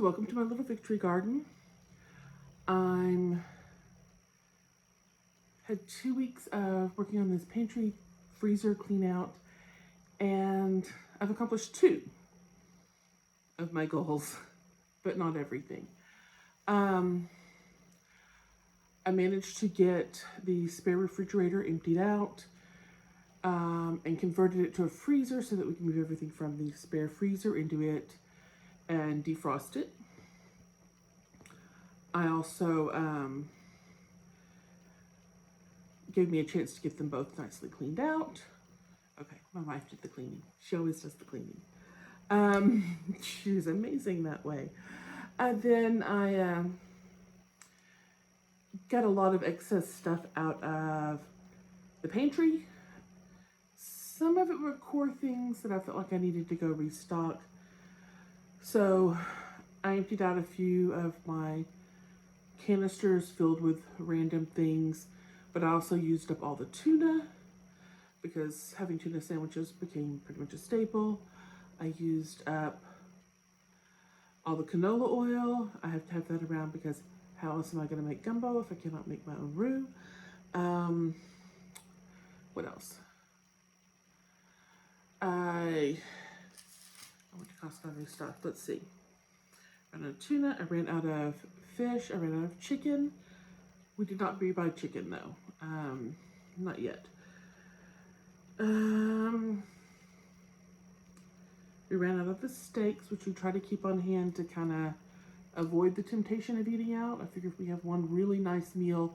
So welcome to my little victory garden. I'm had 2 weeks of working on this pantry freezer clean out, and I've accomplished 2 of my goals, but not everything. I managed to get the spare refrigerator emptied out and converted it to a freezer so that we can move everything from the spare freezer into it and defrost it. I also gave me a chance to get them both nicely cleaned out. Okay, my wife did the cleaning. She always does the cleaning. She's amazing that way. Then I got a lot of excess stuff out of the pantry. Some of it were core things that I felt like I needed to go restock. So I emptied out a few of my canisters filled with random things, but I also used up all the tuna because having tuna sandwiches became pretty much a staple. I used up all the canola oil. I have to have that around because how else am I going to make gumbo if I cannot make my own roux? What else? I went to Costco and restocked. Let's see. I ran out of tuna. I ran out of fish. I ran out of chicken. We did not rebuy chicken though. Not yet. We ran out of the steaks, which we try to keep on hand to kind of avoid the temptation of eating out. I figure if we have one really nice meal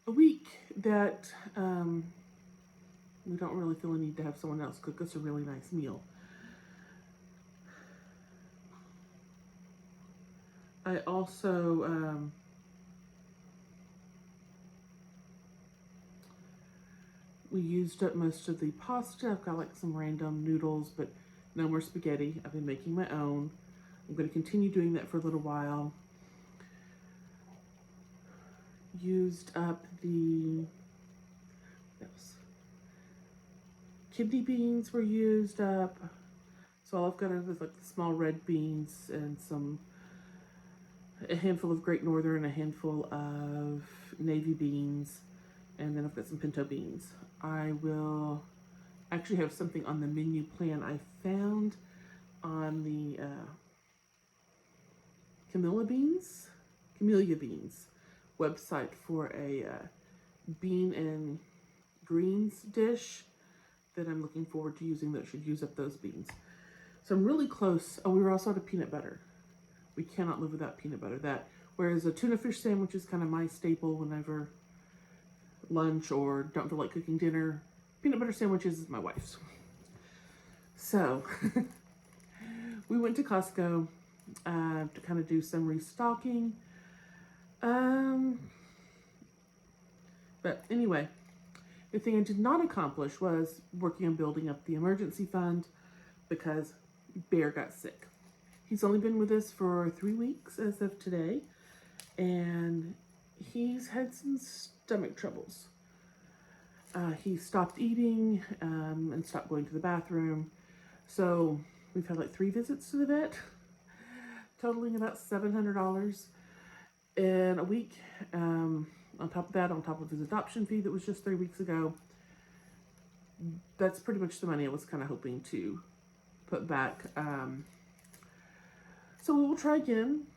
a week that we don't really feel a need to have someone else cook us a really nice meal. I also we used up most of the pasta. I've got like some random noodles, but no more spaghetti. I've been making my own. I'm going to continue doing that for a little while. Used up the kidney beans were used up. So all I've got are like the small red beans and a handful of Great Northern, a handful of navy beans, and then I've got some pinto beans. I will actually have something on the menu plan I found on the Camellia Beans website for a bean and greens dish that I'm looking forward to using that should use up those beans. So I'm really close. Oh, we were also out of peanut butter. We cannot live without peanut butter. Whereas a tuna fish sandwich is kind of my staple whenever lunch or don't feel like cooking dinner, peanut butter sandwiches is my wife's. So we went to Costco to kind of do some restocking. But anyway, the thing I did not accomplish was working on building up the emergency fund because Bear got sick. He's only been with us for 3 weeks as of today, and he's had some stomach troubles. He stopped eating and stopped going to the bathroom. So we've had like 3 visits to the vet, totaling about $700 in a week. On top of that, on top of his adoption fee that was just 3 weeks ago, that's pretty much the money I was kind of hoping to put back. So we will try again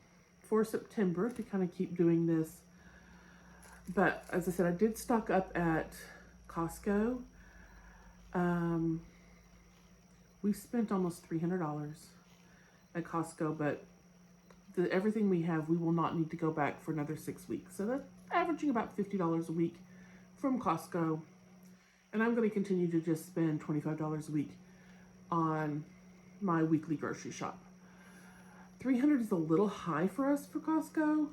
for September to kind of keep doing this. But as I said, I did stock up at Costco. We spent almost $300 at Costco, but everything we have, we will not need to go back for another 6 weeks. So that's averaging about $50 a week from Costco. And I'm going to continue to just spend $25 a week on my weekly grocery shop. $300 is a little high for us for Costco,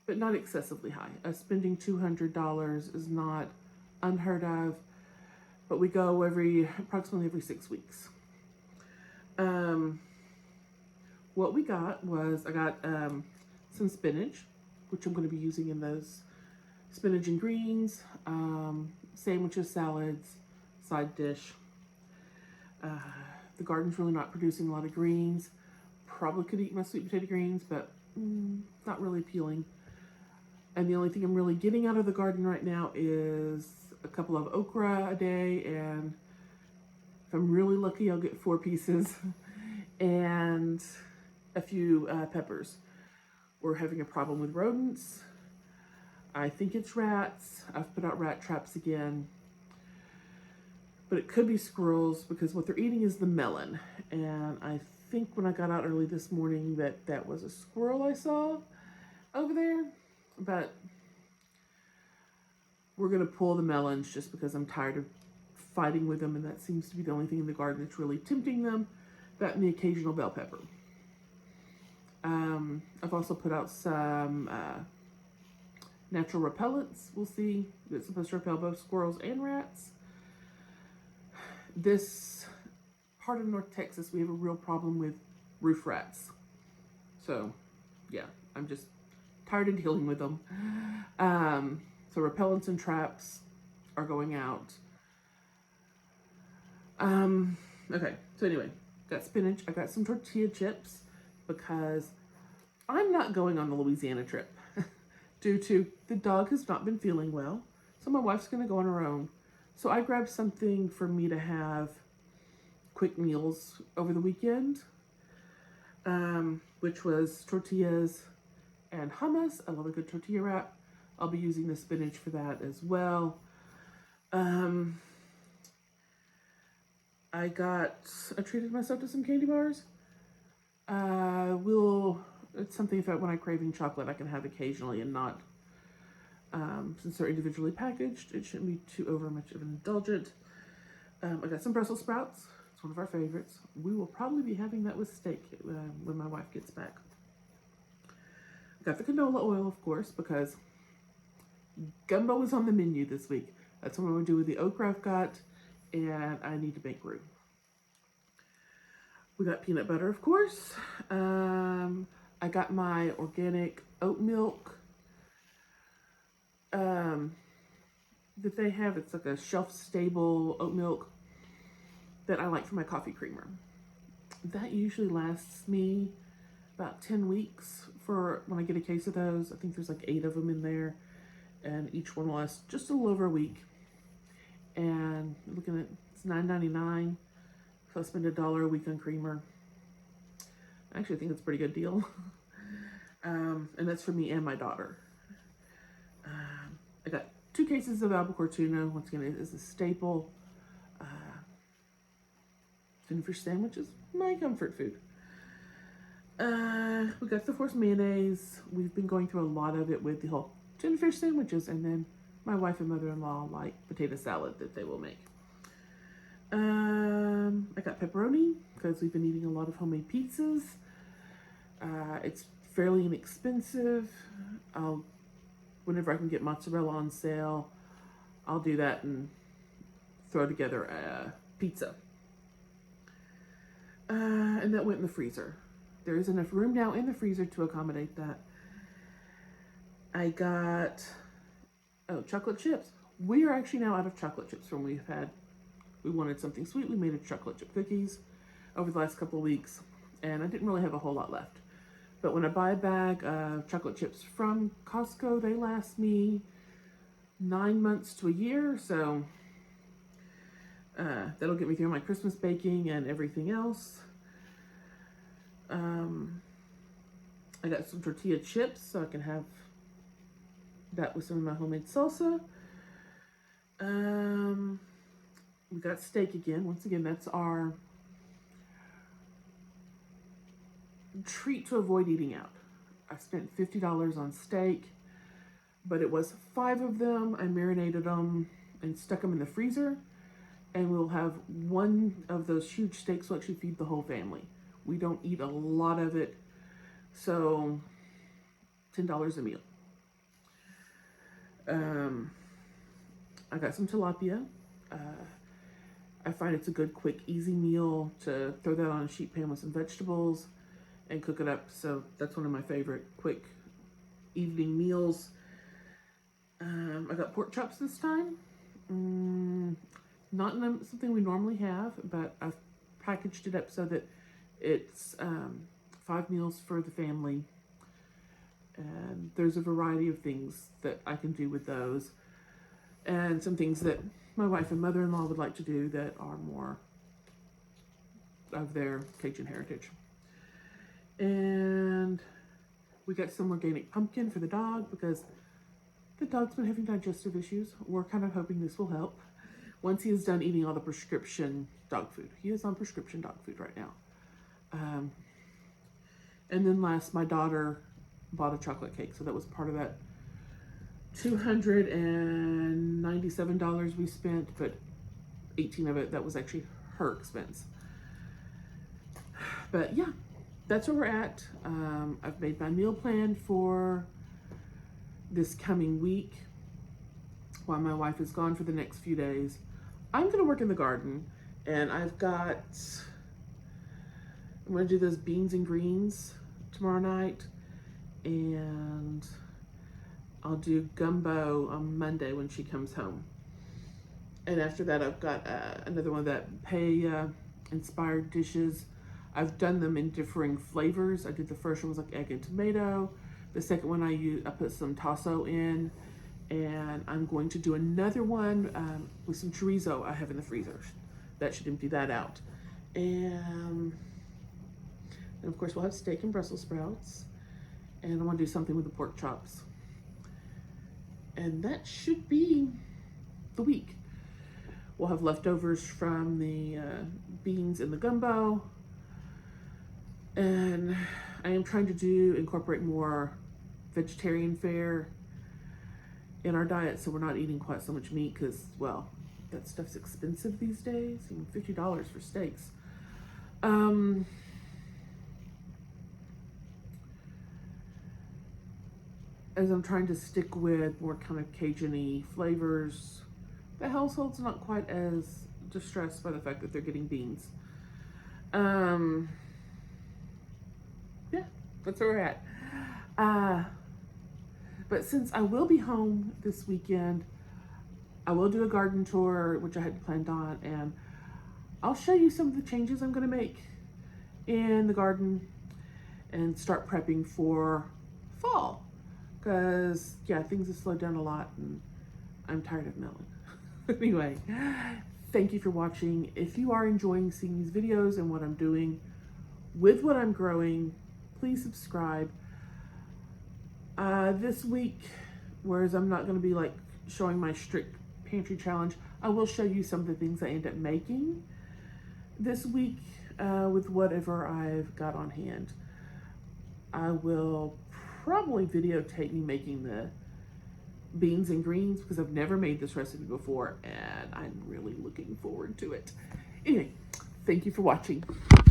but not excessively high. Spending $200 is not unheard of, but we go approximately every 6 weeks. What we got was, I got some spinach, which I'm going to be using in those spinach and greens, sandwiches, salads, side dish. The garden's really not producing a lot of greens. probably could eat my sweet potato greens, but not really appealing. And the only thing I'm really getting out of the garden right now is a couple of okra a day, and if I'm really lucky, I'll get 4 pieces, and a few peppers. We're having a problem with rodents. I think it's rats. I've put out rat traps again. But it could be squirrels because what they're eating is the melon. And I think when I got out early this morning that was a squirrel I saw over there. But we're going to pull the melons just because I'm tired of fighting with them, and that seems to be the only thing in the garden that's really tempting them. That and the occasional bell pepper. I've also put out some natural repellents. We'll see. It's supposed to repel both squirrels and rats. This part of North Texas, we have a real problem with roof rats. So, yeah, I'm just tired of dealing with them. So repellents and traps are going out. Okay, so anyway, got spinach. I got some tortilla chips because I'm not going on the Louisiana trip due to the dog has not been feeling well. So my wife's going to go on her own. So I grabbed something for me to have quick meals over the weekend, which was tortillas and hummus. I love a good tortilla wrap. I'll be using the spinach for that as well. I treated myself to some candy bars. It's something that when I'm craving chocolate, I can have occasionally and not, since they're individually packaged, it shouldn't be too over much of an indulgent. I got some Brussels sprouts. It's one of our favorites. We will probably be having that with steak when my wife gets back. I got the canola oil, of course, because gumbo is on the menu this week. That's what I'm going to do with the okra I've got, and I need to make roux. We got peanut butter, of course. I got my organic oat milk that they have. It's like a shelf-stable oat milk that I like for my coffee creamer. That usually lasts me about 10 weeks for when I get a case of those. I think there's like 8 of them in there, and each one lasts just a little over a week. And looking at, it's $9.99, so I spend $1 a week on creamer. I actually think it's a pretty good deal. And that's for me and my daughter. I got 2 cases of albacore tuna. Once again, it is a staple. Tuna fish sandwiches, my comfort food. We got the forced mayonnaise. We've been going through a lot of it with the whole tuna fish sandwiches, and then my wife and mother-in-law like potato salad that they will make. I got pepperoni because we've been eating a lot of homemade pizzas. It's fairly inexpensive. Whenever I can get mozzarella on sale, I'll do that and throw together a pizza. And that went in the freezer. There is enough room now in the freezer to accommodate that. I got, chocolate chips. We are actually now out of chocolate chips from we wanted something sweet. We made a chocolate chip cookies over the last couple of weeks, and I didn't really have a whole lot left. But when I buy a bag of chocolate chips from Costco, they last me 9 months to a year, so that'll get me through my Christmas baking and everything else. I got some tortilla chips so I can have that with some of my homemade salsa. We got steak again. Once again, that's our treat to avoid eating out. I spent $50 on steak, but it was 5 of them. I marinated them and stuck them in the freezer, and we'll have one of those huge steaks will actually feed the whole family. We don't eat a lot of it, so $10 a meal. I got some tilapia. I find it's a good, quick, easy meal to throw that on a sheet pan with some vegetables and cook it up. So that's one of my favorite quick evening meals. I got pork chops this time. Not something we normally have, but I've packaged it up so that it's 5 meals for the family. And there's a variety of things that I can do with those. And some things that my wife and mother-in-law would like to do that are more of their Cajun heritage. And we got some organic pumpkin for the dog because the dog's been having digestive issues. We're kind of hoping this will help once he is done eating all the prescription dog food. He is on prescription dog food right now. And then last, my daughter bought a chocolate cake, so that was part of that $297 we spent, but 18 of it, that was actually her expense. But yeah, that's where we're at. I've made my meal plan for this coming week while my wife is gone for the next few days. I'm gonna work in the garden, and I'm gonna do those beans and greens tomorrow night, and I'll do gumbo on Monday when she comes home. And after that, I've got another one of that inspired dishes. I've done them in differing flavors. I did the first one was like egg and tomato. The second one I put some tasso in, and I'm going to do another one with some chorizo I have in the freezer. That should empty that out. And of course we'll have steak and Brussels sprouts. And I want to do something with the pork chops. And that should be the week. We'll have leftovers from the beans and the gumbo. And I am trying to incorporate more vegetarian fare in our diet, so we're not eating quite so much meat because, well, that stuff's expensive these days. Even $50 for steaks. As I'm trying to stick with more kind of Cajun-y flavors, the household's not quite as distressed by the fact that they're getting beans. Yeah, that's where we're at. But since I will be home this weekend, I will do a garden tour, which I hadn't planned on, and I'll show you some of the changes I'm going to make in the garden and start prepping for fall. Because, yeah, things have slowed down a lot, and I'm tired of milling. Anyway, thank you for watching. If you are enjoying seeing these videos and what I'm doing with what I'm growing, please subscribe. This week, whereas I'm not going to be like showing my strict pantry challenge, I will show you some of the things I end up making this week with whatever I've got on hand. I will probably videotape me making the beans and greens because I've never made this recipe before and I'm really looking forward to it. Anyway, thank you for watching.